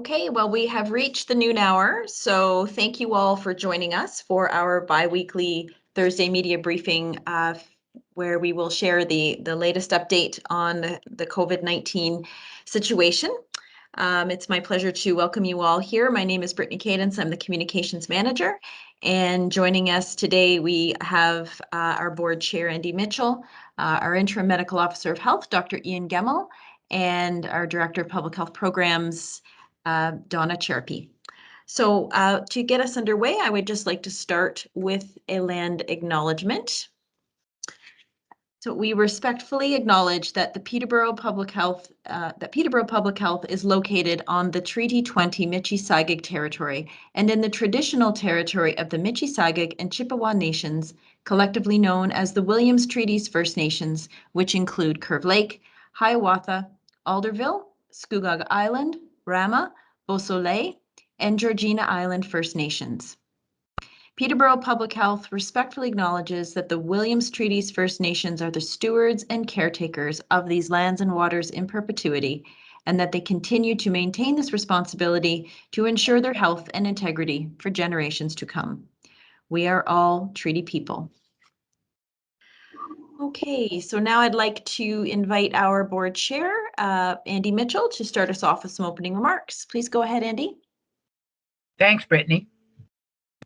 Okay, well, we have reached the noon hour, so thank you all for joining us for our bi-weekly Thursday media briefing, where we will share the latest update on the COVID-19 situation. It's my pleasure to welcome you all here. My name is Brittany Cadence. I'm the Communications Manager. And joining us today, we have our Board Chair, Andy Mitchell, our Interim Medical Officer of Health, Dr. Ian Gemmell, and our Director of Public Health Programs, Donna Cherpe. So to get us underway, I would just like to start with a land acknowledgement. So we respectfully acknowledge that the Peterborough Public Health is located on the Treaty 20 Michi-Saugig territory and in the traditional territory of the Michi-Saugig and Chippewa Nations, collectively known as the Williams Treaties First Nations, which include Curve Lake, Hiawatha, Alderville, Scugog Island, Rama, Beausoleil, and Georgina Island First Nations. Peterborough Public Health respectfully acknowledges that the Williams Treaties First Nations are the stewards and caretakers of these lands and waters in perpetuity, and that they continue to maintain this responsibility to ensure their health and integrity for generations to come. We are all treaty people. Okay, so now I'd like to invite our board chair, Andy Mitchell, to start us off with some opening remarks. Please go ahead, Andy. Thanks, Brittany.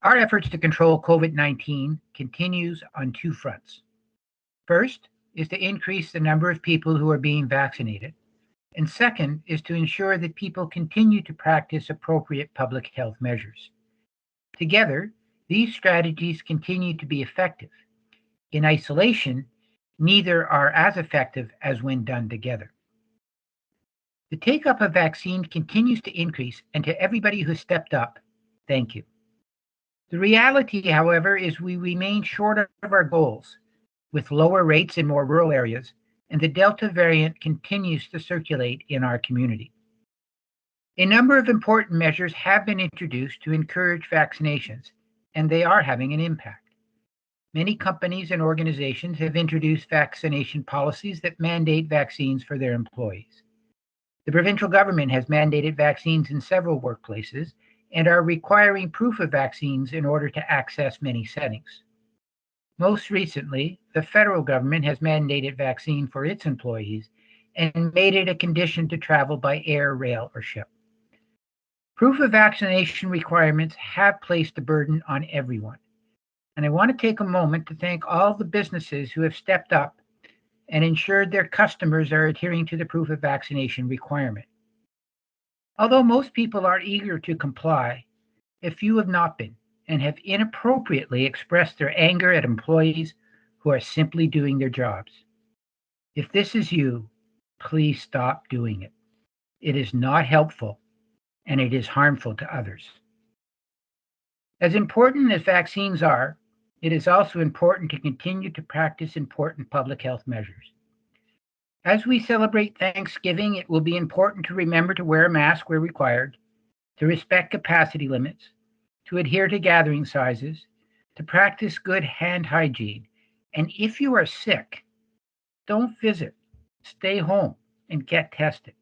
Our efforts to control COVID-19 continues on two fronts. First is to increase the number of people who are being vaccinated, and second is to ensure that people continue to practice appropriate public health measures. Together, these strategies continue to be effective. In isolation, neither are as effective as when done together. The take-up of vaccine continues to increase, and to everybody who stepped up, thank you. The reality, however, is we remain short of our goals, with lower rates in more rural areas, and the Delta variant continues to circulate in our community. A number of important measures have been introduced to encourage vaccinations, and they are having an impact. Many companies and organizations have introduced vaccination policies that mandate vaccines for their employees. The provincial government has mandated vaccines in several workplaces and are requiring proof of vaccines in order to access many settings. Most recently, the federal government has mandated vaccine for its employees and made it a condition to travel by air, rail, or ship. Proof of vaccination requirements have placed a burden on everyone. And I want to take a moment to thank all the businesses who have stepped up and ensured their customers are adhering to the proof of vaccination requirement. Although most people are eager to comply, a few have not been and have inappropriately expressed their anger at employees who are simply doing their jobs. If this is you, please stop doing it. It is not helpful and it is harmful to others. As important as vaccines are, it is also important to continue to practice important public health measures. As we celebrate Thanksgiving, it will be important to remember to wear a mask where required, to respect capacity limits, to adhere to gathering sizes, to practice good hand hygiene, and if you are sick, don't visit, stay home, and get tested.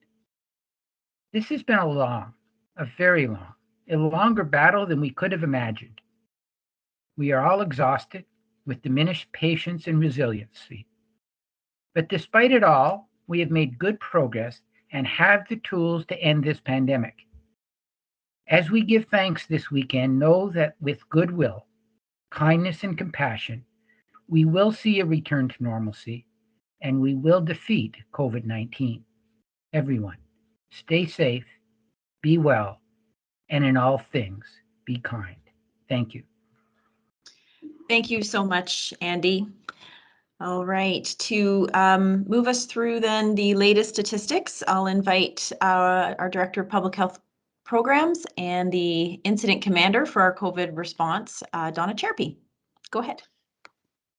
This has been a very long, a longer battle than we could have imagined. We are all exhausted with diminished patience and resiliency. But despite it all, we have made good progress and have the tools to end this pandemic. As we give thanks this weekend, know that with goodwill, kindness, and compassion, we will see a return to normalcy and we will defeat COVID-19. Everyone, stay safe, be well, and in all things, be kind. Thank you. Thank you so much, Andy. All right, to move us through then the latest statistics, I'll invite our Director of Public Health Programs and the Incident Commander for our COVID response, Donna Cherpe. Go ahead.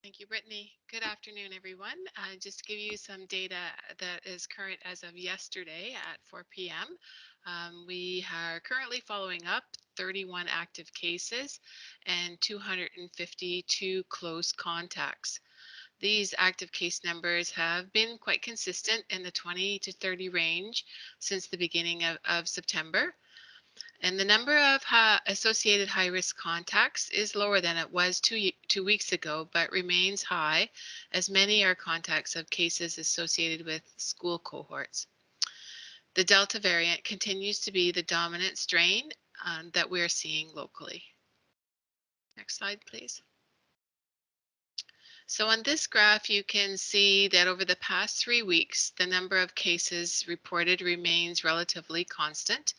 Thank you, Brittany. Good afternoon, everyone. Just to give you some data that is current as of yesterday at 4 p.m. We are currently following up 31 active cases and 252 close contacts. These active case numbers have been quite consistent in the 20 to 30 range since the beginning of September. And the number of associated high-risk contacts is lower than it was 2 weeks ago, but remains high, as many are contacts of cases associated with school cohorts. The Delta variant continues to be the dominant strain that we're seeing locally. Next slide, please. So on this graph, you can see that over the past 3 weeks, the number of cases reported remains relatively constant.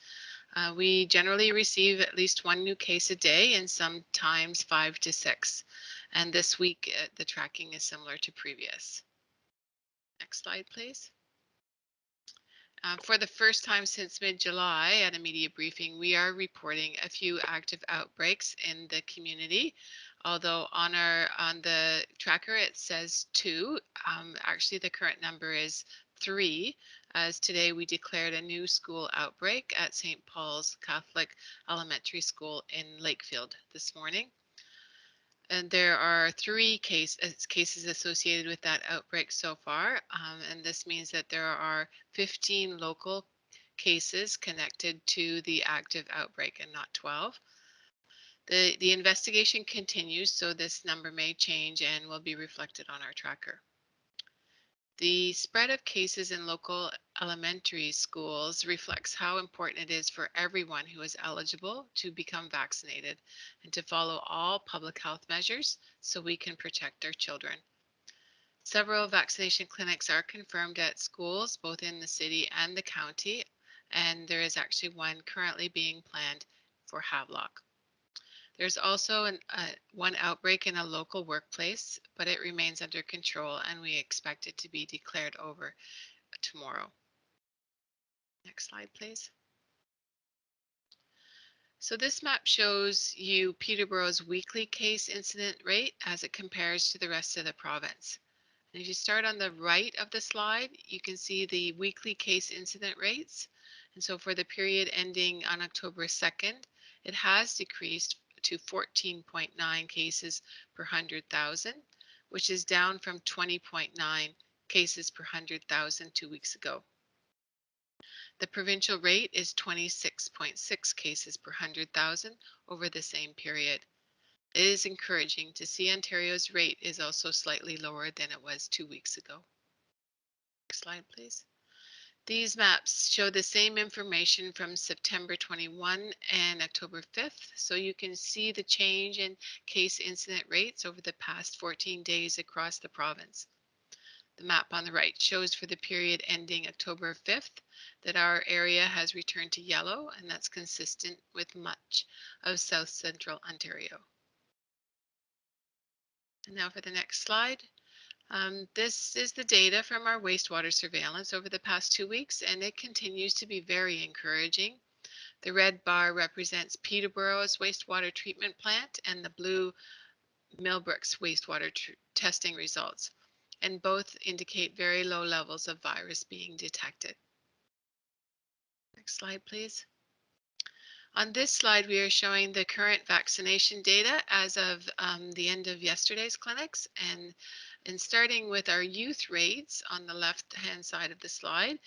We generally receive at least 1 new case a day and sometimes 5 to 6. And this week, the tracking is similar to previous. Next slide, please. For the first time since mid-July at a media briefing, we are reporting a few active outbreaks in the community. Although on the tracker it says 2, actually the current number is 3, as today we declared a new school outbreak at St. Paul's Catholic Elementary School in Lakefield this morning. And there are 3 cases associated with that outbreak so far, and this means that there are 15 local cases connected to the active outbreak and not 12. The investigation continues, so this number may change and will be reflected on our tracker. The spread of cases in local elementary schools reflects how important it is for everyone who is eligible to become vaccinated and to follow all public health measures so we can protect our children. Several vaccination clinics are confirmed at schools, both in the city and the county, and there is actually one currently being planned for Havelock. There's also one outbreak in a local workplace, but it remains under control and we expect it to be declared over tomorrow. Next slide, please. So this map shows you Peterborough's weekly case incident rate as it compares to the rest of the province. And if you start on the right of the slide, you can see the weekly case incident rates. And so for the period ending on October 2nd, it has decreased to 14.9 cases per 100,000, which is down from 20.9 cases per 100,000 2 weeks ago. The provincial rate is 26.6 cases per 100,000 over the same period. It is encouraging to see Ontario's rate is also slightly lower than it was 2 weeks ago. Next slide, please. These maps show the same information from September 21 and October 5th, so you can see the change in case incident rates over the past 14 days across the province. The map on the right shows for the period ending October 5th that our area has returned to yellow, and that's consistent with much of South Central Ontario. And now for the next slide. This is the data from our wastewater surveillance over the past 2 weeks, and it continues to be very encouraging. The red bar represents Peterborough's wastewater treatment plant and the blue Millbrook's wastewater testing results, and both indicate very low levels of virus being detected. Next slide, please. On this slide, we are showing the current vaccination data as of the end of yesterday's clinics, and starting with our youth rates on the left-hand side of the slide,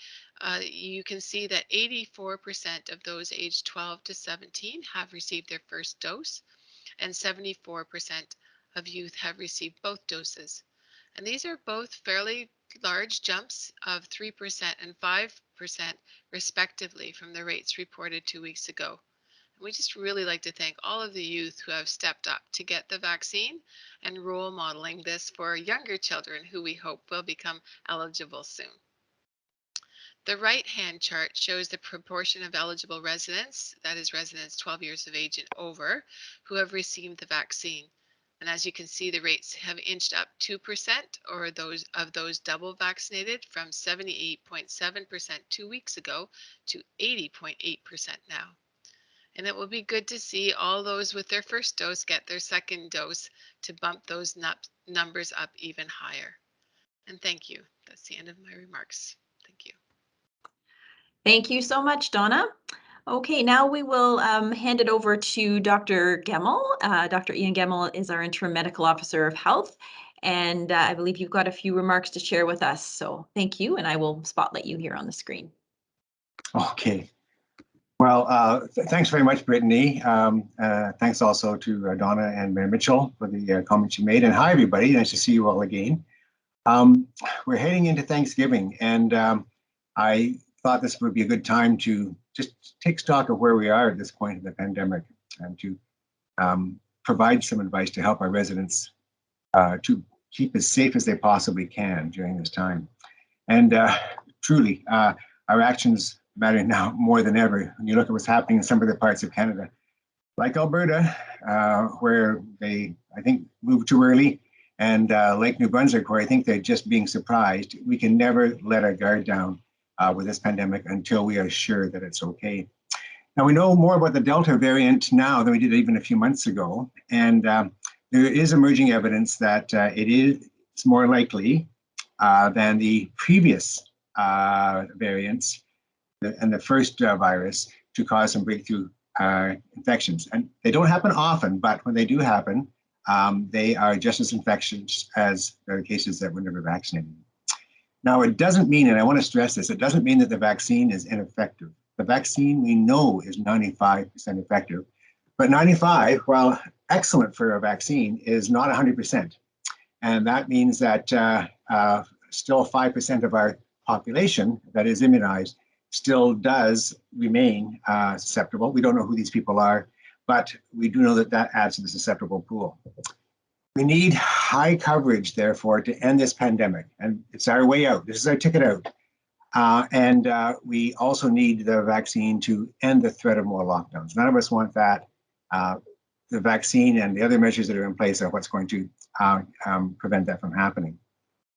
you can see that 84% of those aged 12 to 17 have received their first dose, and 74% of youth have received both doses. And these are both fairly large jumps of 3% and 5% respectively from the rates reported 2 weeks ago. We just really like to thank all of the youth who have stepped up to get the vaccine and role modeling this for younger children who we hope will become eligible soon. The right-hand chart shows the proportion of eligible residents, that is residents 12 years of age and over, who have received the vaccine. And as you can see, the rates have inched up 2%, or those double vaccinated, from 78.7% 2 weeks ago to 80.8% now. And it will be good to see all those with their first dose get their second dose to bump those numbers up even higher. And thank you. That's the end of my remarks. Thank you. Thank you so much, Donna. Okay, now we will hand it over to Dr. Gemmell. Dr. Ian Gemmell is our Interim Medical Officer of Health, and I believe you've got a few remarks to share with us. So thank you, and I will spotlight you here on the screen. Okay. Well, thanks very much, Brittany. Thanks also to Donna and Mayor Mitchell for the comments you made. And hi, everybody. Nice to see you all again. We're heading into Thanksgiving, and I thought this would be a good time to just take stock of where we are at this point in the pandemic and to provide some advice to help our residents to keep as safe as they possibly can during this time. And truly, our actions matter now more than ever. When you look at what's happening in some other parts of Canada, like Alberta, where they, I think, moved too early, and Lake New Brunswick, where I think they're just being surprised. We can never let our guard down with this pandemic until we are sure that it's okay. Now, we know more about the Delta variant now than we did even a few months ago, and there is emerging evidence that it's more likely than the previous variants and the first virus to cause some breakthrough infections. And they don't happen often, but when they do happen, they are just as infectious as the cases that were never vaccinated. Now, it doesn't mean, and I want to stress this, it doesn't mean that the vaccine is ineffective. The vaccine we know is 95% effective, but 95, while excellent for a vaccine, is not 100%. And that means that still 5% of our population that is immunized still does remain susceptible. We don't know who these people are, but we do know that that adds to the susceptible pool. We need high coverage, therefore, to end this pandemic, and it's our way out. This is our ticket out. And we also need the vaccine to end the threat of more lockdowns. None of us want that. The vaccine and the other measures that are in place are what's going to prevent that from happening.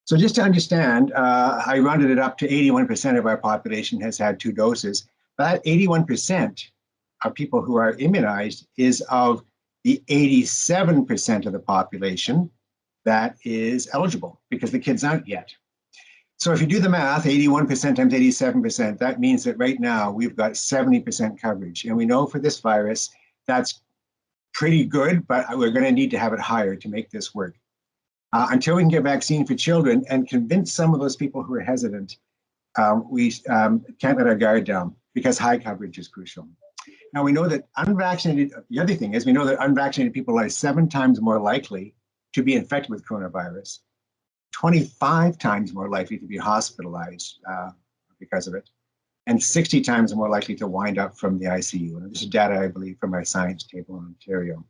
So just to understand, I rounded it up to 81% of our population has had 2 doses. That 81% of people who are immunized is of the 87% of the population that is eligible, because the kids aren't yet. So if you do the math, 81% times 87%, that means that right now we've got 70% coverage. And we know for this virus, that's pretty good, but we're going to need to have it higher to make this work. Until we can get vaccine for children and convince some of those people who are hesitant, we can't let our guard down, because high coverage is crucial. Now, we know that the other thing is we know that unvaccinated people are 7 times more likely to be infected with coronavirus, 25 times more likely to be hospitalized because of it, and 60 times more likely to wind up from the ICU. And this is data, I believe, from our science table in Ontario.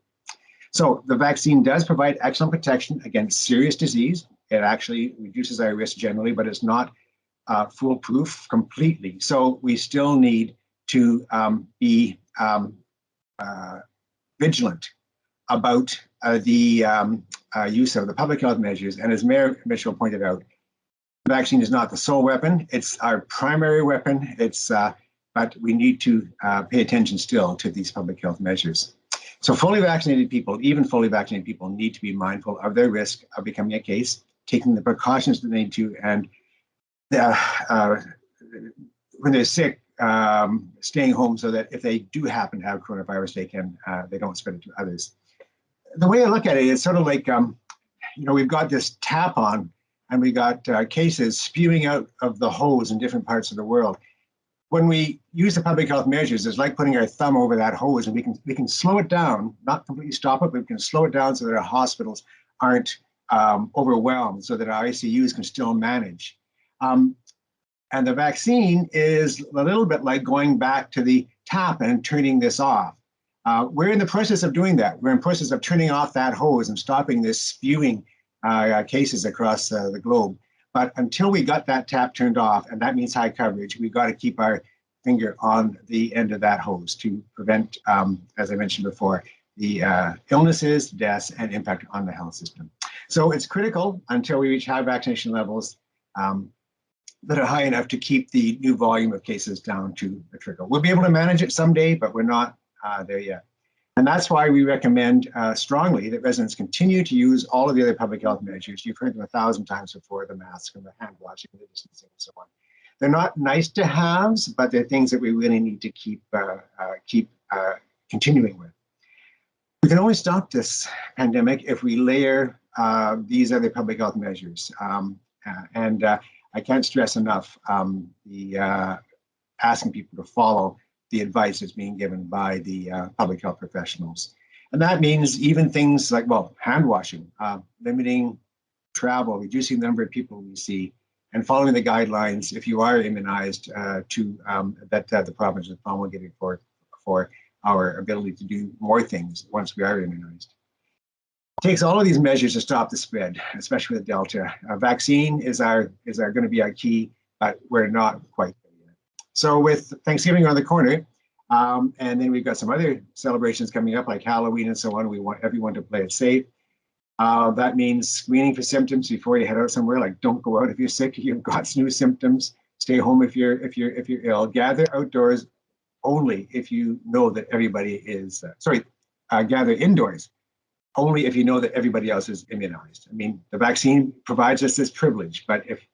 So the vaccine does provide excellent protection against serious disease. It actually reduces our risk generally, but it's not foolproof completely. So we still need to be vigilant about the use of the public health measures. And as Mayor Mitchell pointed out, the vaccine is not the sole weapon. It's our primary weapon. But we need to pay attention still to these public health measures. So fully vaccinated people, even fully vaccinated people, need to be mindful of their risk of becoming a case, taking the precautions that they need to, and when they're sick, staying home so that if they do happen to have coronavirus, they don't spread it to others. The way I look at it is sort of like, we've got this tap on, and we got cases spewing out of the hose in different parts of the world. When we use the public health measures, it's like putting our thumb over that hose, and we can slow it down, not completely stop it, but we can slow it down so that our hospitals aren't overwhelmed, so that our ICUs can still manage. And the vaccine is a little bit like going back to the tap and turning this off. We're in the process of doing that. We're in the process of turning off that hose and stopping this spewing cases across the globe. But until we got that tap turned off, and that means high coverage, we've got to keep our finger on the end of that hose to prevent, as I mentioned before, the illnesses, deaths, and impact on the health system. So it's critical until we reach high vaccination levels that are high enough to keep the new volume of cases down to a trickle. We'll be able to manage it someday, but we're not there yet. And that's why we recommend strongly that residents continue to use all of the other public health measures. You've heard them 1,000 times before: the mask and the hand washing, the distancing, and so on. They're not nice to haves, but they're things that we really need to keep continuing with. We can only stop this pandemic if we layer these other public health measures. I can't stress enough the asking people to follow the advice that's being given by the public health professionals. And that means even things like, well, hand washing, limiting travel, reducing the number of people we see, and following the guidelines if you are immunized that the province is promulgating for our ability to do more things once we are immunized. It takes all of these measures to stop the spread, especially with Delta. A vaccine is going to be our key, but we're not quite there yet. So with Thanksgiving around the corner, and then we've got some other celebrations coming up like Halloween and so on. We want everyone to play it safe. That means screening for symptoms before you head out somewhere. Like, don't go out if you're sick, if you've got new symptoms. Stay home if you're ill. Gather outdoors only if you know that everybody is. Gather indoors only if you know that everybody else is immunized. I mean, the vaccine provides us this privilege, but if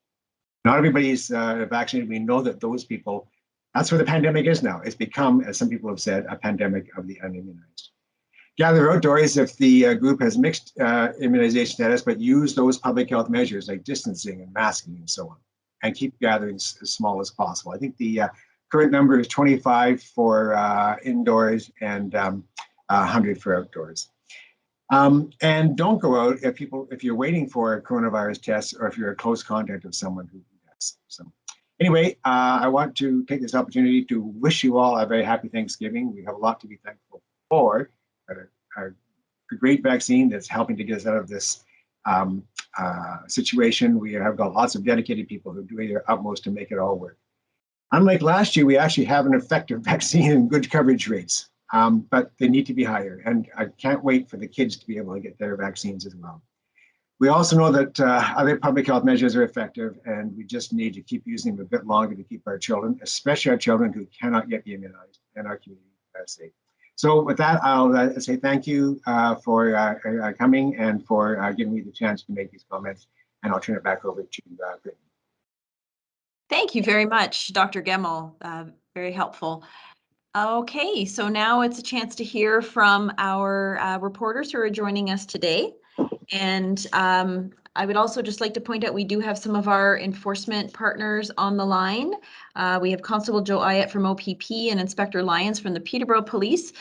not everybody's vaccinated, we know that those people. That's where the pandemic is now. It's become, as some people have said, a pandemic of the unimmunized. Gather outdoors if the group has mixed immunization status, but use those public health measures like distancing and masking and so on, and keep gatherings as small as possible. I think the current number is 25 for indoors and 100 for outdoors. And don't go out if you're waiting for a coronavirus test or if you're a close contact of someone who has. So anyway, I want to take this opportunity to wish you all a very happy Thanksgiving. We have a lot to be thankful for. A great vaccine that's helping to get us out of this situation. We have got lots of dedicated people who are doing their utmost to make it all work. Unlike last year, we actually have an effective vaccine and good coverage rates, but they need to be higher. And I can't wait for the kids to be able to get their vaccines as well. We also know that other public health measures are effective, and we just need to keep using them a bit longer to keep our children, especially our children who cannot yet be immunized, and our community safe. So with that, I'll say thank you for coming and for giving me the chance to make these comments, and I'll turn it back over to Brittany. Thank you very much, Dr. Gemmell. Very helpful. Okay, so now it's a chance to hear from our reporters who are joining us today. And I would also just like to point out we do have some of our enforcement partners on the line. We have Constable Joe Ayat from OPP and Inspector Lyons from the Peterborough Police.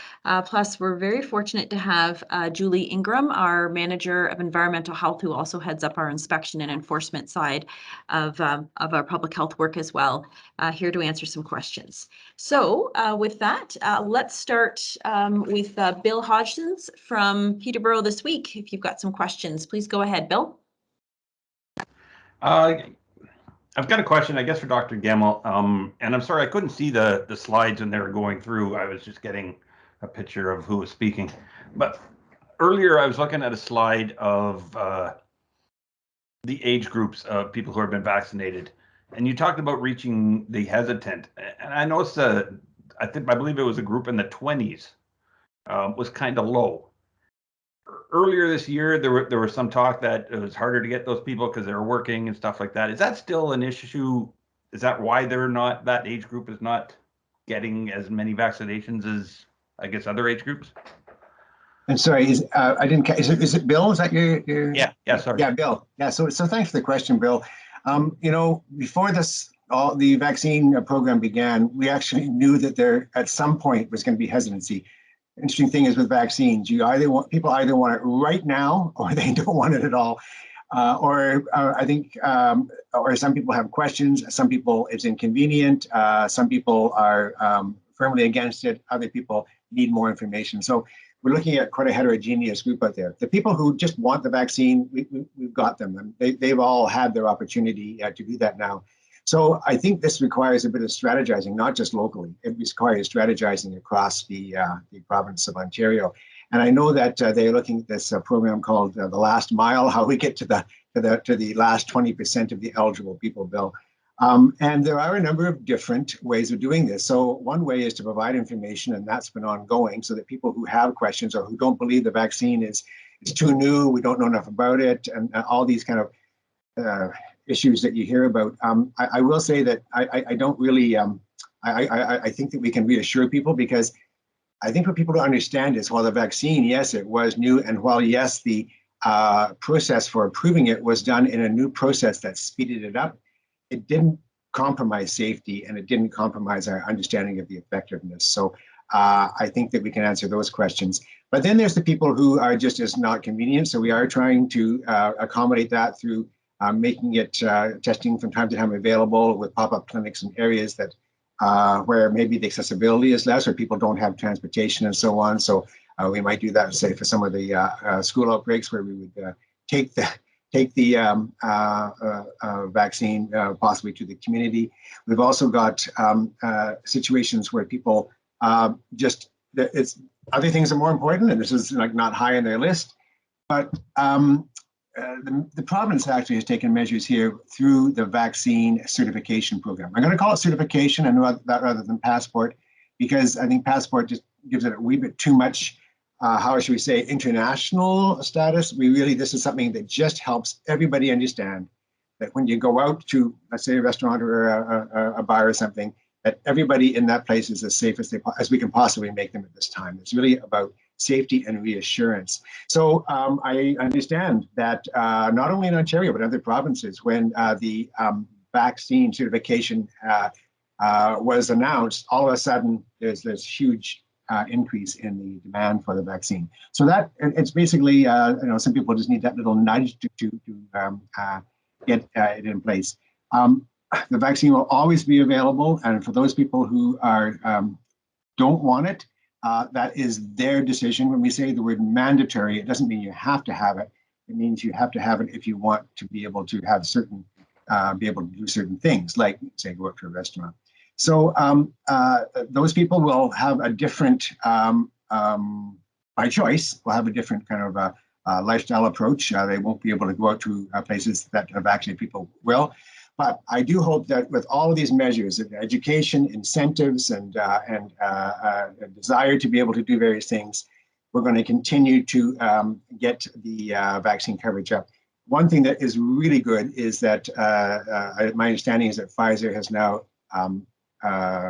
Plus, we're very fortunate to have Julie Ingram, our Manager of Environmental Health, who also heads up our inspection and enforcement side of our public health work as well, here to answer some questions. So with that, let's start with Bill Hodgins from Peterborough This Week. If you've got some questions, please go ahead, Bill. I've got a question, I guess, for Dr. Gemmell, and I'm sorry I couldn't see the slides when they were going through. I was just getting a picture of who was speaking. But earlier I was looking at a slide of the age groups of people who have been vaccinated, and you talked about reaching the hesitant. And I noticed I believe it was a group in the 20s was kind of low. Earlier this year, there was some talk that it was harder to get those people because they were working and stuff like that. Is that still an issue? Is that why that age group is not getting as many vaccinations as, I guess, other age groups? And sorry, is it Bill? Is that your? Yeah, sorry. Yeah, Bill. Yeah, so thanks for the question, Bill. Before the vaccine program began, we actually knew that there at some point was going to be hesitancy. Interesting thing is with vaccines, people either want it right now or they don't want it at all. Or some people have questions. Some people it's inconvenient. Some people are firmly against it. Other people need more information. So we're looking at quite a heterogeneous group out there. The people who just want the vaccine, we've got them. They've all had their opportunity to do that now. So I think this requires a bit of strategizing, not just locally. It requires strategizing across the province of Ontario. And I know that they're looking at this program called the Last Mile, how we get to the last 20% of the eligible people, Bill. And there are a number of different ways of doing this. So one way is to provide information, and that's been ongoing, so that people who have questions or who don't believe the vaccine is too new, we don't know enough about it, and all these kind of issues that you hear about. I will say that I don't really, I think that we can reassure people, because I think what people don't understand is while the vaccine, yes, it was new, and while, yes, the process for approving it was done in a new process that speeded it up, it didn't compromise safety, and it didn't compromise our understanding of the effectiveness. So I think that we can answer those questions. But then there's the people who are just as not convenient. So we are trying to accommodate that through making it testing from time to time available with pop-up clinics in areas that where maybe the accessibility is less or people don't have transportation and so on. So we might do that, say, for some of the school outbreaks where we would take the vaccine possibly to the community. We've also got situations where people it's other things are more important, and this is like not high on their list. But the province actually has taken measures here through the vaccine certification program. I'm going to call it certification and that rather than passport, because I think passport just gives it a wee bit too much, how should we say, international status. This is something that just helps everybody understand that when you go out to, let's say, a restaurant or a bar or something, that everybody in that place is as safe as we can possibly make them at this time. It's really about safety and reassurance. So I understand that not only in Ontario, but other provinces, when the vaccine certification was announced, all of a sudden there's this huge increase in the demand for the vaccine. So that it's basically, some people just need that little nudge to get it in place. The vaccine will always be available, and for those people who don't want it, that is their decision. When we say the word mandatory, it doesn't mean you have to have it. It means you have to have it if you want to be able to have be able to do certain things, like say go up to a restaurant. So those people will have a different, by choice, will have a different kind of lifestyle approach. They won't be able to go out to places that vaccinated people will. But I do hope that with all of these measures, education, incentives, and a desire to be able to do various things, we're going to continue to get the vaccine coverage up. One thing that is really good is that my understanding is that Pfizer has now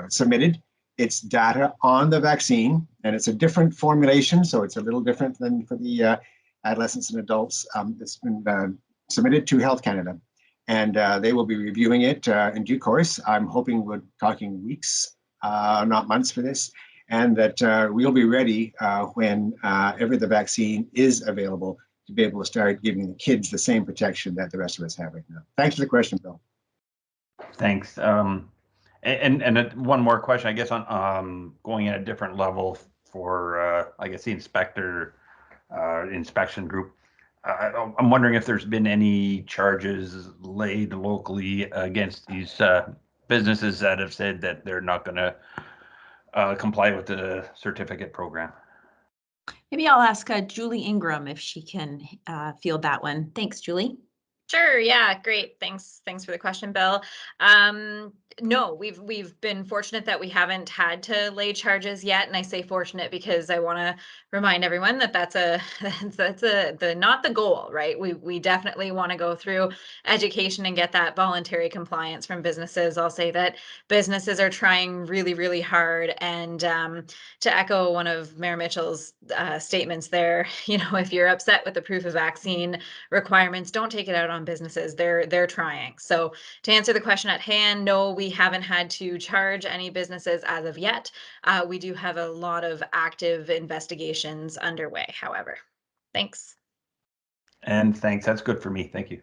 submitted its data on the vaccine, and it's a different formulation, so it's a little different than for the adolescents and adults. It's been submitted to Health Canada, and they will be reviewing it in due course. I'm hoping we're talking weeks, not months for this, and that we'll be ready whenever the vaccine is available to be able to start giving the kids the same protection that the rest of us have right now. Thanks for the question, Bill. Thanks. And one more question, I guess, on going at a different level for, I guess, the inspection group. I'm wondering if there's been any charges laid locally against these businesses that have said that they're not going to comply with the certificate program. Maybe I'll ask Julie Ingram if she can field that one. Thanks, Julie. Sure. Yeah. Great. Thanks for the question, Bill. No, we've been fortunate that we haven't had to lay charges yet, and I say fortunate because I want to remind everyone that that's not the goal, right? We definitely want to go through education and get that voluntary compliance from businesses. I'll say that businesses are trying really, really hard, and to echo one of Mayor Mitchell's statements there, if you're upset with the proof of vaccine requirements, don't take it out on businesses. They're trying. So to answer the question at hand, no, we haven't had to charge any businesses as of yet. We do have a lot of active investigations underway, however. Thanks. And thanks. That's good for me. Thank you.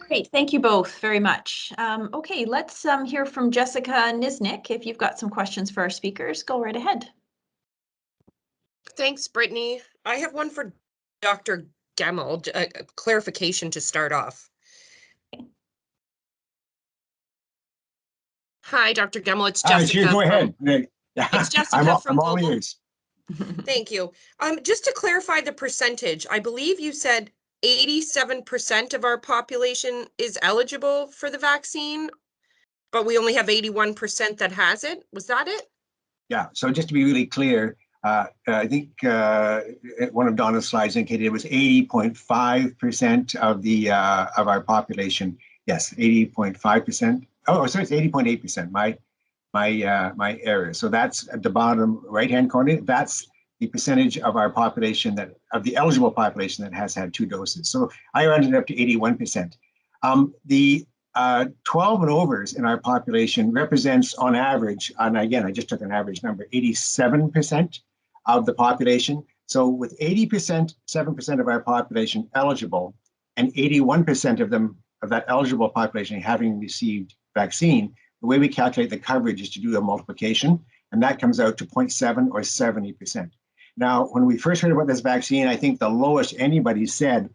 Great. Thank you both very much. Okay, let's hear from Jessica Nisnik. If you've got some questions for our speakers, go right ahead. Thanks, Brittany. I have one for Dr. Gemmell, a clarification to start off. Hi, Dr. Gemmell. It's Jessica. Go ahead. It's Jessica from I'm all Global. ears. Thank you. Just to clarify the percentage, I believe you said 87% of our population is eligible for the vaccine, but we only have 81% that has it. Was that it? Yeah. So just to be really clear, I think one of Donna's slides indicated it was 80.5% of our population. Yes, 80.5%. Oh, sorry, it's 80.8%. My error. So that's at the bottom right-hand corner. That's the percentage of our population of the eligible population that has had 2 doses. So I rounded up to 81%. The 12 and overs in our population represents on average, and again, I just took an average number, 87% of the population. So with 80%, 7% of our population eligible, and 81% of them, of that eligible population having received vaccine, the way we calculate the coverage is to do a multiplication, and that comes out to 0.7 or 70%. Now, when we first heard about this vaccine, I think the lowest anybody said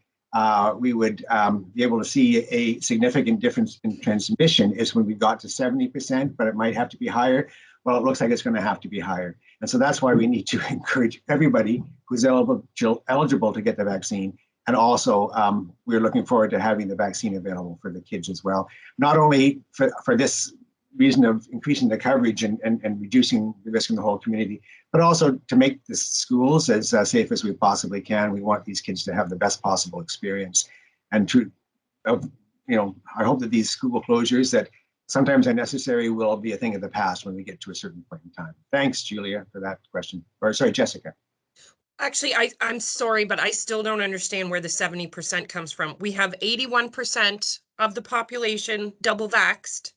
we would be able to see a significant difference in transmission is when we got to 70%, but it might have to be higher. Well, it looks like it's going to have to be higher. And so that's why we need to encourage everybody who's eligible to get the vaccine. And also, we're looking forward to having the vaccine available for the kids as well, not only for this reason of increasing the coverage and reducing the risk in the whole community, but also to make the schools as safe as we possibly can. We want these kids to have the best possible experience. And to, I hope that these school closures that sometimes are necessary will be a thing of the past when we get to a certain point in time. Thanks, Julia, for that question. Or sorry, Jessica. Actually, I'm sorry, but I still don't understand where the 70% comes from. We have 81% of the population double vaxxed.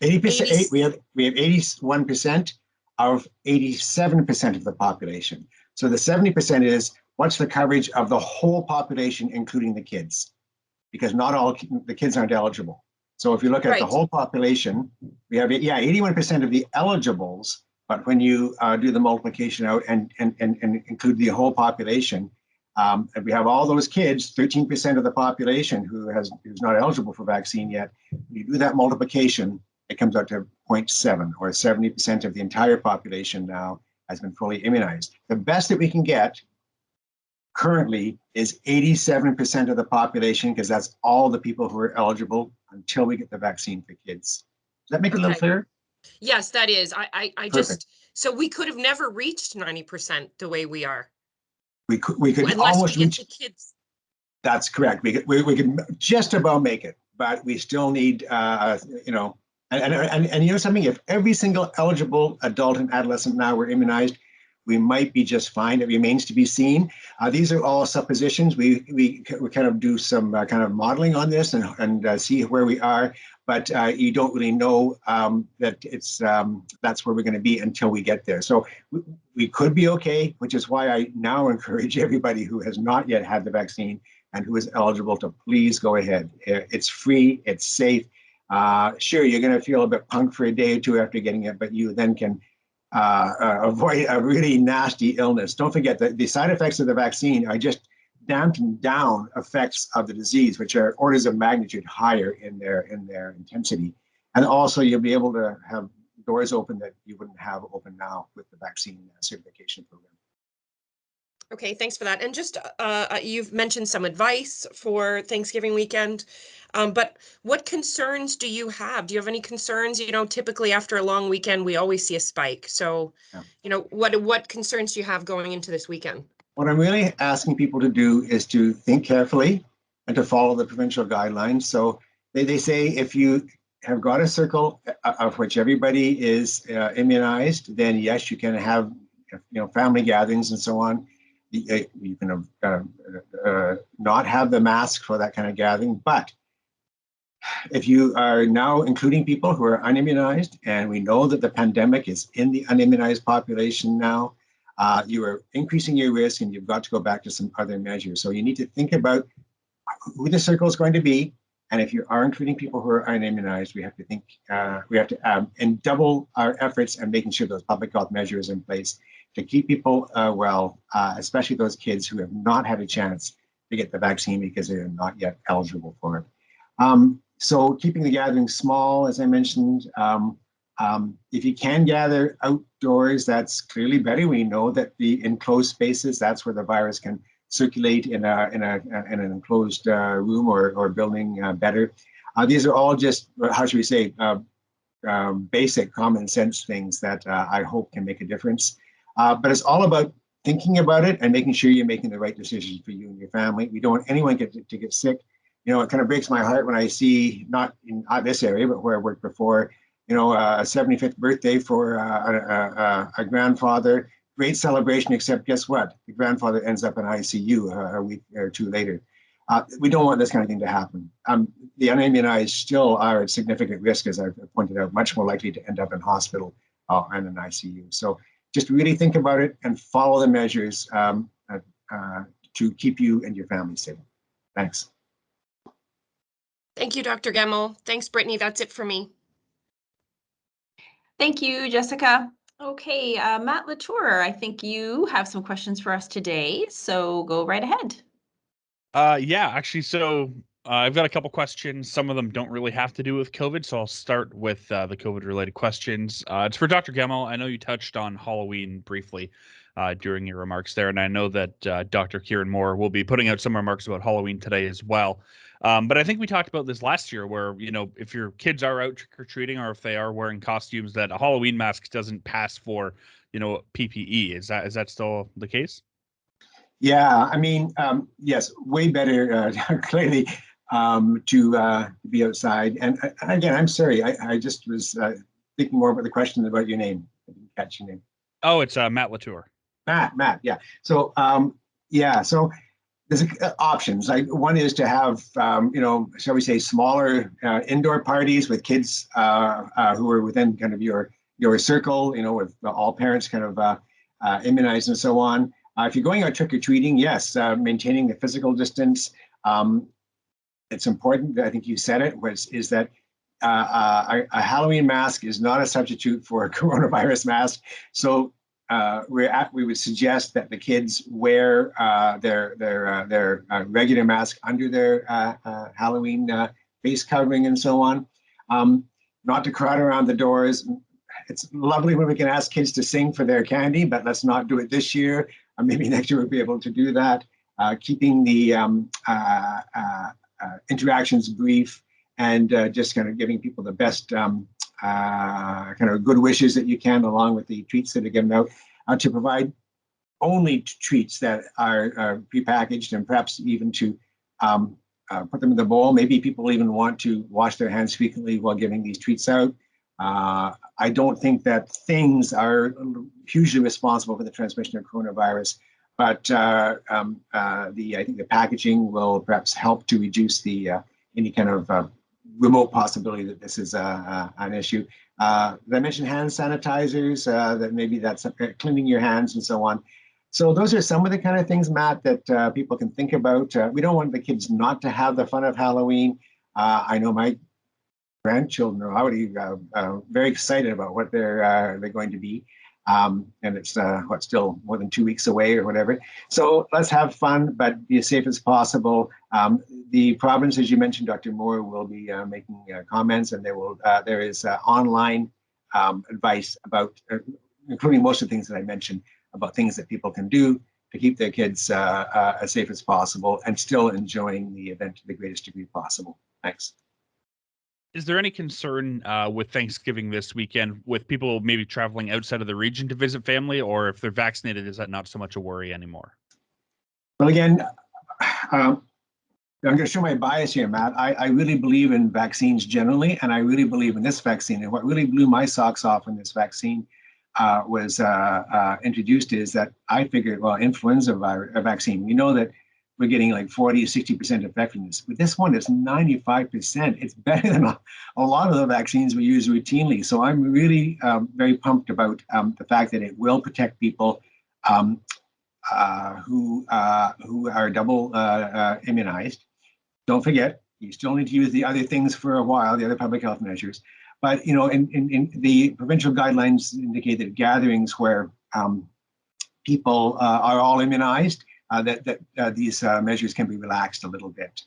80%, we have 81% of 87% of the population. So the 70% is what's the coverage of the whole population, including the kids, because not all the kids aren't eligible. So if you look at the whole population, we have 81% of the eligibles, but when you do the multiplication out and include the whole population, and we have all those kids, 13% of the population who's not eligible for vaccine yet. When you do that multiplication, it comes out to 0.7 or 70% of the entire population now has been fully immunized. The best that we can get currently is 87% of the population, because that's all the people who are eligible until we get the vaccine for kids. Does that make it a little clearer? Yes, that is. I just, so we could have never reached 90% the way we are. We could almost reach the kids. That's correct. We could just about make it, but we still need, and you know something, if every single eligible adult and adolescent now were immunized, we might be just fine. It remains to be seen. These are all suppositions. We kind of do some kind of modeling on this and see where we are, but you don't really know that it's that's where we're going to be until we get there. So we could be okay, which is why I now encourage everybody who has not yet had the vaccine and who is eligible to please go ahead. It's free, it's safe. Sure, you're going to feel a bit punked for a day or two after getting it, but you then can avoid a really nasty illness. Don't forget that the side effects of the vaccine are just dampened down effects of the disease, which are orders of magnitude higher in their intensity. And also you'll be able to have doors open that you wouldn't have open now with the vaccine certification program. Okay, thanks for that. And just you've mentioned some advice for Thanksgiving weekend, but what concerns do you have? Do you have any concerns? You know, typically after a long weekend, we always see a spike. So, you know, what concerns do you have going into this weekend? What I'm really asking people to do is to think carefully and to follow the provincial guidelines. So they say if you have got a circle of which everybody is immunized, then yes, you can have family gatherings and so on. You can not have the mask for that kind of gathering, but if you are now including people who are unimmunized, and we know that the pandemic is in the unimmunized population now, you are increasing your risk, and you've got to go back to some other measures. So you need to think about who the circle is going to be, and if you are including people who are unimmunized, we have to think, and double our efforts and making sure those public health measures are in place to keep people well, especially those kids who have not had a chance to get the vaccine because they are not yet eligible for it. So keeping the gathering small, as I mentioned, if you can gather outdoors, that's clearly better. We know that the enclosed spaces, that's where the virus can circulate in an enclosed room or building better. These are all just, how should we say, basic common sense things that I hope can make a difference. But it's all about thinking about it and making sure you're making the right decisions for you and your family. We don't want anyone to get sick. You know, it kind of breaks my heart when I see, not in this area, but where I worked before, a 75th birthday for a grandfather. Great celebration, except guess what? The grandfather ends up in ICU a week or two later. We don't want this kind of thing to happen. the unimmunized still are at significant risk, as I've pointed out, much more likely to end up in hospital and in ICU. So just really think about it and follow the measures to keep you and your family safe. Thanks. Thank you, Dr. Gemmell. Thanks, Brittany. That's it for me. Thank you, Jessica. Okay, Matt Latour, I think you have some questions for us today, so go right ahead. Yeah, actually, so I've got a couple questions. Some of them don't really have to do with COVID, so I'll start with the COVID-related questions. It's for Dr. Gemmell. I know you touched on Halloween briefly during your remarks there, and I know that Dr. Kieran Moore will be putting out some remarks about Halloween today as well. But I think we talked about this last year where, you know, if your kids are out trick-or-treating or if they are wearing costumes, that a Halloween mask doesn't pass for, you know, PPE. Is that still the case? Yeah, I mean, yes, way better, clearly, to be outside. And again, I'm sorry, I just was thinking more about the question about your name. I didn't catch your name. Oh, it's Matt Latour. Matt, yeah. So, so there's options. One is to have, you know, shall we say, smaller indoor parties with kids who are within kind of your circle, you know, with all parents kind of immunized and so on. If you're going out trick-or-treating, yes, maintaining the physical distance. It's important, I think you said it, is that a Halloween mask is not a substitute for a coronavirus mask. So we would suggest that the kids wear their regular mask under their Halloween face covering and so on. Not to crowd around the doors. It's lovely when we can ask kids to sing for their candy, but let's not do it this year. Maybe next year we'll be able to do that. Keeping the interactions brief and just kind of giving people the best kind of good wishes that you can, along with the treats that are given out, to provide only treats that are prepackaged and perhaps even to put them in the bowl. Maybe people even want to wash their hands frequently while giving these treats out. I don't think that things are hugely responsible for the transmission of coronavirus, but I think the packaging will perhaps help to reduce the any kind of remote possibility that this is an issue. Did I mention hand sanitizers? That maybe that's cleaning your hands and so on. So those are some of the kind of things, Matt, that people can think about. We don't want the kids not to have the fun of Halloween. I know my grandchildren are already very excited about what they're going to be. And it's still more than 2 weeks away or whatever. So let's have fun, but be as safe as possible. The province, as you mentioned, Dr. Moore, will be making comments, and there is online advice about, including most of the things that I mentioned, about things that people can do to keep their kids as safe as possible and still enjoying the event to the greatest degree possible. Thanks. Is there any concern with Thanksgiving this weekend with people maybe traveling outside of the region to visit family, or if they're vaccinated, is that not so much a worry anymore? Well, again, I'm going to show my bias here, Matt. I really believe in vaccines generally, and I really believe in this vaccine. And what really blew my socks off when this vaccine was introduced is that I figured, well, influenza vaccine, we know that we're getting like 40 or 60% effectiveness. But this one is 95%. It's better than a lot of the vaccines we use routinely. So I'm really very pumped about the fact that it will protect people who are double immunized. Don't forget, you still need to use the other things for a while, the other public health measures. But, you know, in the provincial guidelines indicate that gatherings where people are all immunized, that these measures can be relaxed a little bit.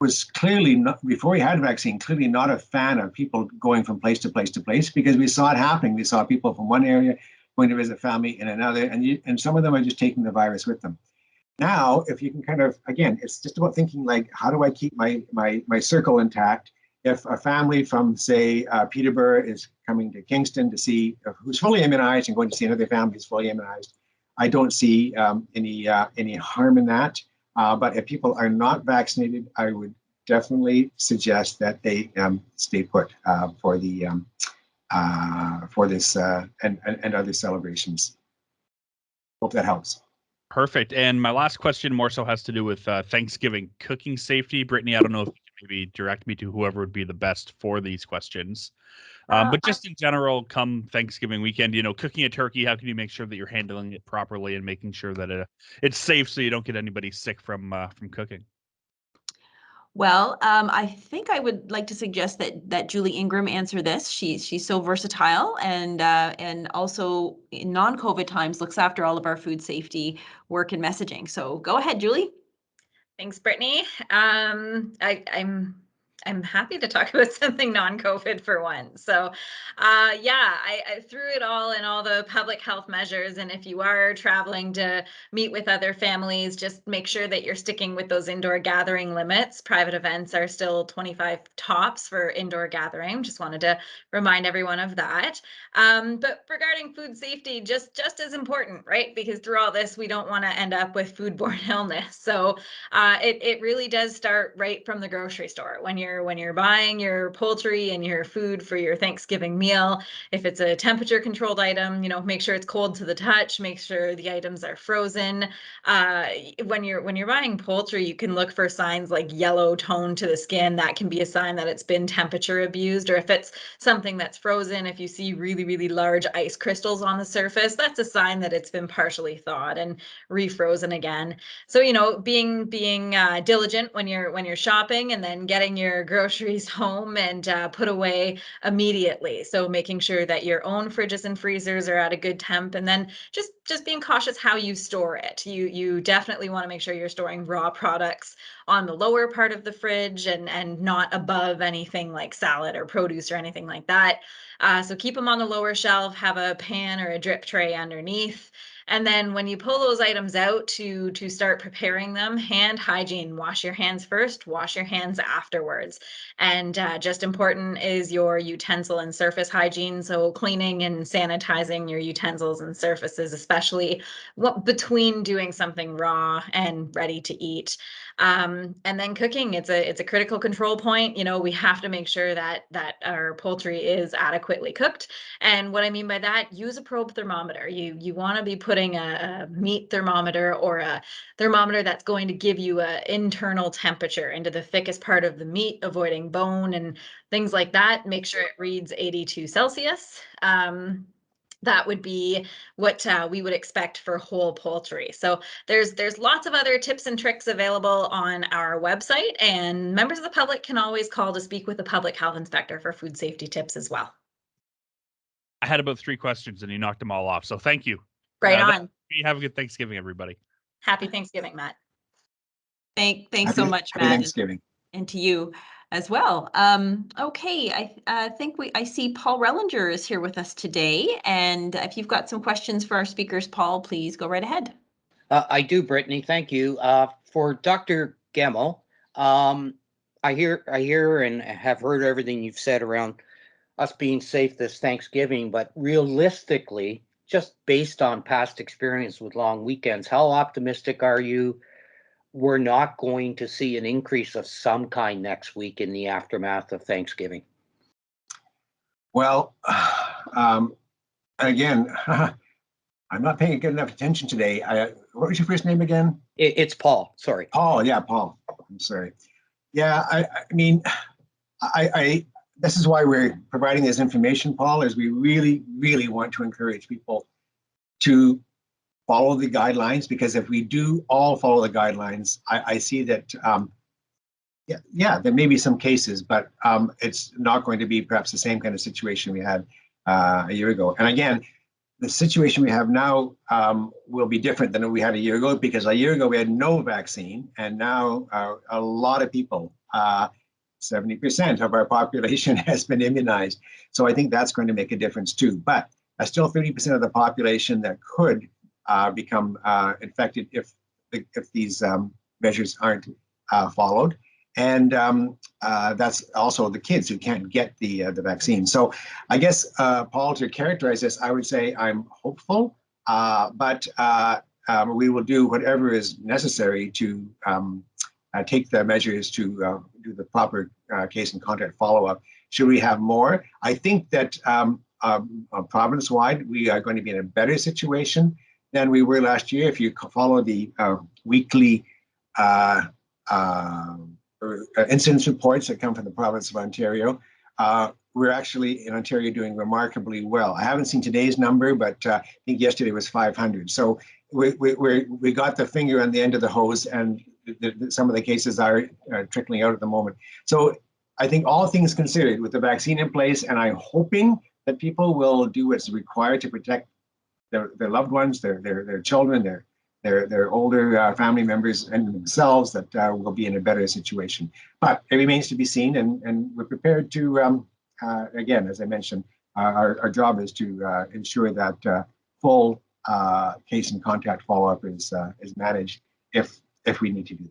Was clearly, not, before we had a vaccine, clearly not a fan of people going from place to place to place, because we saw it happening. We saw people from one area going to visit family in another, and some of them are just taking the virus with them. Now, if you can kind of, again, it's just about thinking like, how do I keep my circle intact? If a family from, say, Peterborough is coming to Kingston to see who's fully immunized and going to see another family who's fully immunized, I don't see any harm in that. But if people are not vaccinated, I would definitely suggest that they stay put for this and other celebrations. Hope that helps. Perfect. And my last question more so has to do with Thanksgiving cooking safety. Brittany, I don't know if you can maybe direct me to whoever would be the best for these questions. But just in general, come Thanksgiving weekend, cooking a turkey, how can you make sure that you're handling it properly and making sure that it's safe so you don't get anybody sick from cooking? Well, I think I would like to suggest that Julie Ingram answer this. She's so versatile and also in non-COVID times looks after all of our food safety work and messaging. So go ahead, Julie. Thanks, Brittany. I'm happy to talk about something non-COVID for once. So, yeah, I threw it all in all the public health measures. And if you are traveling to meet with other families, just make sure that you're sticking with those indoor gathering limits. Private events are still 25 tops for indoor gathering. Just wanted to remind everyone of that. But regarding food safety, just as important, right? Because through all this, we don't want to end up with foodborne illness. So it really does start right from the grocery store when you're buying your poultry and your food for your Thanksgiving meal. If it's a temperature controlled item, make sure it's cold to the touch. Make sure the items are frozen. When you're buying poultry, you can look for signs like yellow tone to the skin. That can be a sign that it's been temperature abused. Or if it's something that's frozen, if you see really, really large ice crystals on the surface, that's a sign that it's been partially thawed and refrozen again. So being diligent when you're shopping, and then getting your groceries home and put away immediately. So making sure that your own fridges and freezers are at a good temp, and then just being cautious how you store it. You definitely want to make sure you're storing raw products on the lower part of the fridge and not above anything like salad or produce or anything like that. So keep them on the lower shelf. Have a pan or a drip tray underneath. And then when you pull those items out to start preparing them, hand hygiene, wash your hands first, wash your hands afterwards. And just important is your utensil and surface hygiene. So cleaning and sanitizing your utensils and surfaces, especially between doing something raw and ready to eat. And then cooking, it's a critical control point. We have to make sure that our poultry is adequately cooked. And what I mean by that, use a probe thermometer. You want to be putting a meat thermometer or a thermometer that's going to give you an internal temperature into the thickest part of the meat, avoiding bone and things like that. Make sure it reads 82 Celsius. That would be what we would expect for whole poultry. So there's lots of other tips and tricks available on our website, and members of the public can always call to speak with a public health inspector for food safety tips as well. I had about 3 questions and you knocked them all off. So thank you. Right on. Have a good Thanksgiving, everybody. Happy Thanksgiving, Matt. Thanks so much, Happy Matt, Thanksgiving. and to you as well. Okay, I think I see Paul Rellinger is here with us today, and if you've got some questions for our speakers, Paul, please go right ahead. I do, Brittany. Thank you. For Dr. Gemmell, I hear and have heard everything you've said around us being safe this Thanksgiving, but realistically, just based on past experience with long weekends, how optimistic are you we're not going to see an increase of some kind next week in the aftermath of Thanksgiving? Well, again, I'm not paying good enough attention today. What was your first name again? It's Paul. Sorry. Paul. Yeah, Paul. I'm sorry. Yeah, I mean, this is why we're providing this information, Paul, is we really, really want to encourage people to follow the guidelines, because if we do all follow the guidelines, I see that, yeah, there may be some cases, but it's not going to be perhaps the same kind of situation we had a year ago. And again, the situation we have now will be different than we had a year ago, because a year ago we had no vaccine, and now a lot of people, 70% of our population has been immunized. So I think that's going to make a difference too. But still 30% of the population that could become infected if these measures aren't followed. And that's also the kids who can't get the vaccine. So I guess, Paul, to characterize this, I would say I'm hopeful, but we will do whatever is necessary to take the measures to do the proper case and contact follow-up. Should we have more? I think that province-wide, we are going to be in a better situation than we were last year. If you follow the weekly incidence reports that come from the province of Ontario, we're actually in Ontario doing remarkably well. I haven't seen today's number, but I think yesterday was 500. So we got the finger on the end of the hose, and some of the cases are trickling out at the moment. So I think all things considered, with the vaccine in place, and I'm hoping that people will do what's required to protect their loved ones, their children, their older family members, and themselves, that will be in a better situation. But it remains to be seen, and we're prepared to, again, as I mentioned, our job is to ensure that full case and contact follow-up is managed if we need to do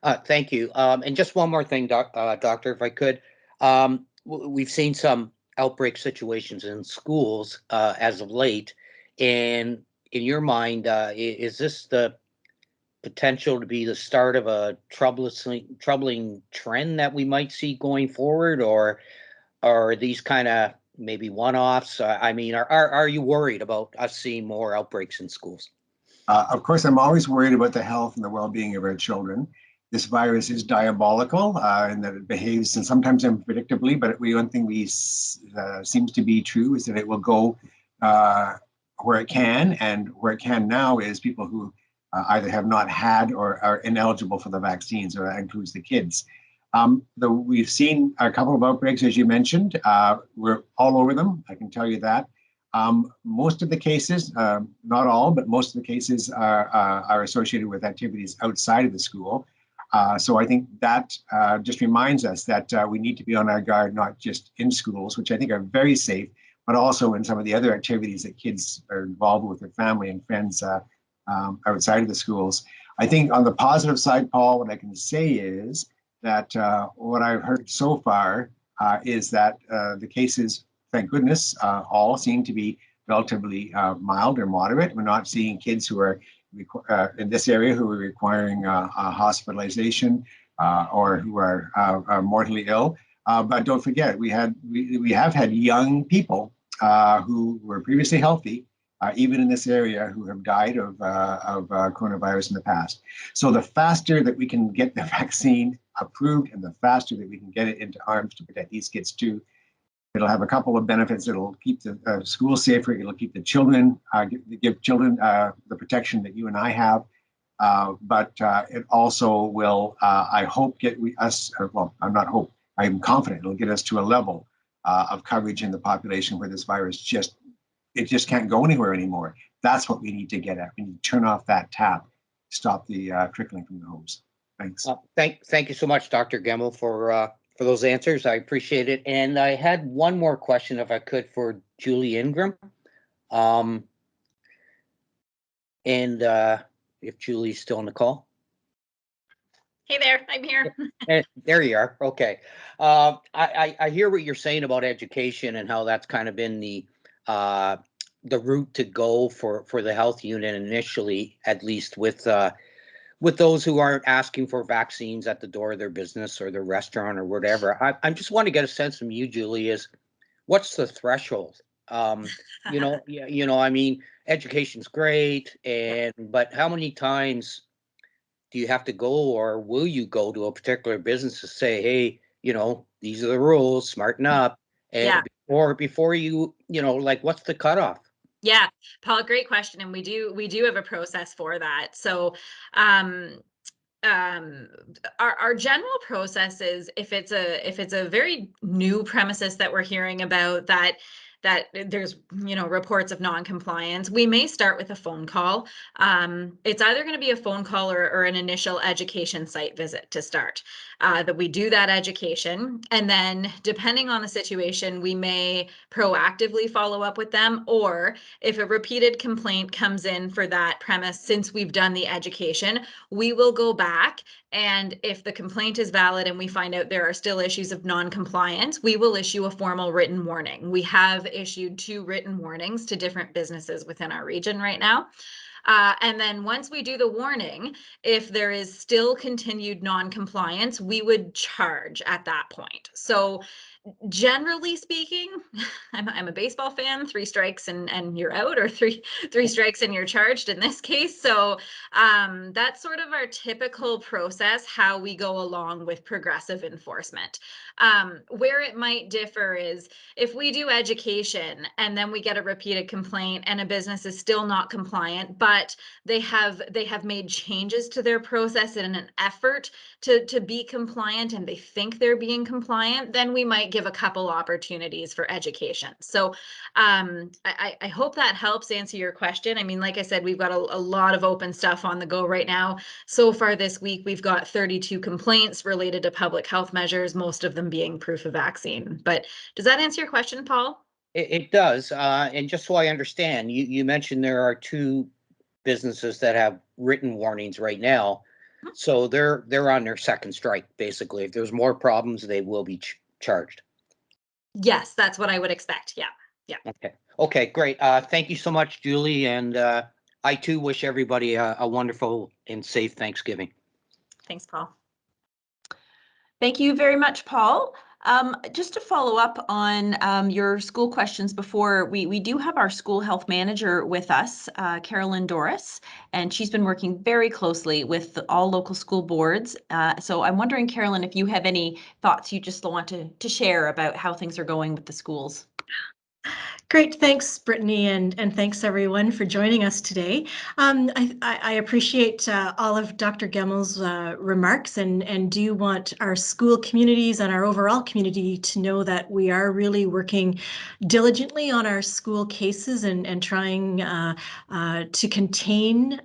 that. Thank you. And just one more thing, Doctor, if I could. We've seen some outbreak situations in schools as of late. And in your mind, is this the potential to be the start of a troubling trend that we might see going forward, or are these kind of maybe one-offs? I mean, are you worried about us seeing more outbreaks in schools? Of course, I'm always worried about the health and the well-being of our children. This virus is diabolical in that it behaves, and sometimes unpredictably, but one thing seems to be true is that it will go where it can, and where it can now is people who either have not had or are ineligible for the vaccines, or that includes the kids. We've seen a couple of outbreaks, as you mentioned. We're all over them, I can tell you that. Most of the cases, not all, but most of the cases are associated with activities outside of the school. So I think that just reminds us that we need to be on our guard, not just in schools, which I think are very safe, but also in some of the other activities that kids are involved with their family and friends outside of the schools. I think on the positive side, Paul, what I can say is that what I've heard so far is that the cases, thank goodness, all seem to be relatively mild or moderate. We're not seeing kids who are in this area who are requiring hospitalization or who are mortally ill. But don't forget, we have had young people who were previously healthy, even in this area, who have died of coronavirus in the past. So the faster that we can get the vaccine approved, and the faster that we can get it into arms to protect these kids too, it'll have a couple of benefits. It'll keep the schools safer. It'll keep the children, give children the protection that you and I have. But it also will, I hope, get us, well, I'm not hope, I'm confident it'll get us to a level of coverage in the population where this virus just can't go anywhere anymore. That's what we need to get at. We need to turn off that tap, stop the trickling from the hose. Thanks. Thank you so much, Dr. Gemmell, for those answers. I appreciate it. And I had one more question, if I could, for Julie Ingram. And if Julie's still on the call. Hey there, I'm here. There you are. Okay. I hear what you're saying about education and how that's kind of been the route to go for the health unit initially, at least with those who aren't asking for vaccines at the door of their business or their restaurant or whatever. I just want to get a sense from you, Julie, is what's the threshold? I mean, education's great, but how many times do you have to go, or will you go to a particular business to say, hey, these are the rules, smarten up, and before you, like, what's the cutoff? Yeah, Paul, great question. And we do have a process for that. So our general process is if it's a very new premises that we're hearing about that there's reports of non-compliance, we may start with a phone call. It's either going to be a phone call or an initial education site visit to start, that we do that education, and then depending on the situation, we may proactively follow up with them, or if a repeated complaint comes in for that premise since we've done the education, we will go back, and if the complaint is valid and we find out there are still issues of non-compliance, we will issue a formal written warning. We have issued 2 written warnings to different businesses within our region right now. And then once we do the warning, if there is still continued non-compliance, we would charge at that point. So Generally speaking, I'm a baseball fan. 3 strikes and you're out, or three strikes and you're charged in this case. So that's sort of our typical process, how we go along with progressive enforcement. Where it might differ is if we do education and then we get a repeated complaint and a business is still not compliant, but they have made changes to their process in an effort to be compliant, and they think they're being compliant, then we might give a couple opportunities for education. So I hope that helps answer your question. I mean, like I said, we've got a lot of open stuff on the go right now. So far this week, we've got 32 complaints related to public health measures, most of them being proof of vaccine. But does that answer your question, Paul? It does. And just so I understand, you mentioned there are 2 businesses that have written warnings right now. So they're on their second strike, basically. If there's more problems, they will be charged. Yes, that's what I would expect. Yeah. Yeah. Okay, great. Thank you so much, Julie. And I too wish everybody a wonderful and safe Thanksgiving. Thanks, Paul. Thank you very much, Paul. Just to follow up on your school questions before, we do have our school health manager with us, Carolyn Doris, and she's been working very closely with all local school boards. So I'm wondering, Carolyn, if you have any thoughts you just want to share about how things are going with the schools. Great, thanks, Brittany, and thanks everyone for joining us today. I appreciate all of Dr. Gemmel's remarks, and do want our school communities and our overall community to know that we are really working diligently on our school cases and trying to contain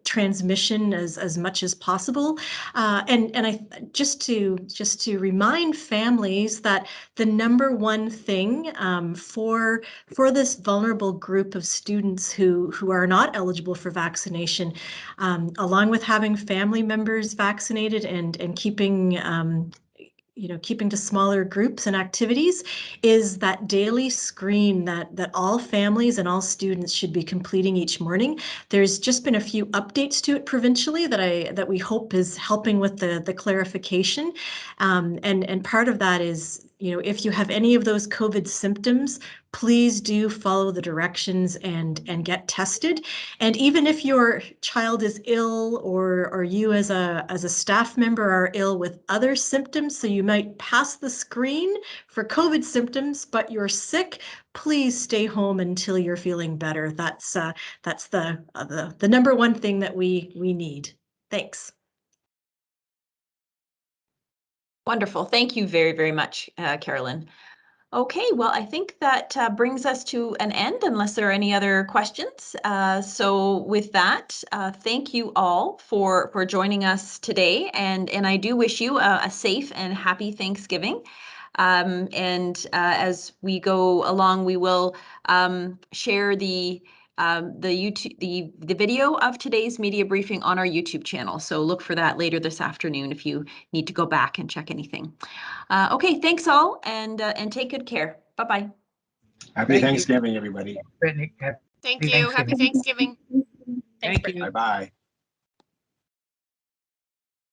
transmission as much as possible. And I just to remind families that the number one thing for this vulnerable group of students who are not eligible for vaccination, along with having family members vaccinated and keeping keeping to smaller groups and activities, is that daily screen that all families and all students should be completing each morning. There's just been a few updates to it provincially that we hope is helping with the clarification. And part of that is, if you have any of those COVID symptoms, please do follow the directions and get tested. And even if your child is ill, or you as a staff member are ill with other symptoms, so you might pass the screen for COVID symptoms, but you're sick, please stay home until you're feeling better. That's the number one thing that we need. Thanks. Wonderful. Thank you very, very much, Carolyn. Okay, well, I think that brings us to an end, unless there are any other questions. So with that, thank you all for joining us today, and I do wish you a safe and happy Thanksgiving. As we go along, we will share the video of today's media briefing on our YouTube channel. So look for that later this afternoon if you need to go back and check anything. Okay, thanks all, and take good care. Bye-bye. Happy Thanksgiving, everybody. Brittany, Thank you. Happy Thanksgiving. Thanks, Thank you. Bye-bye.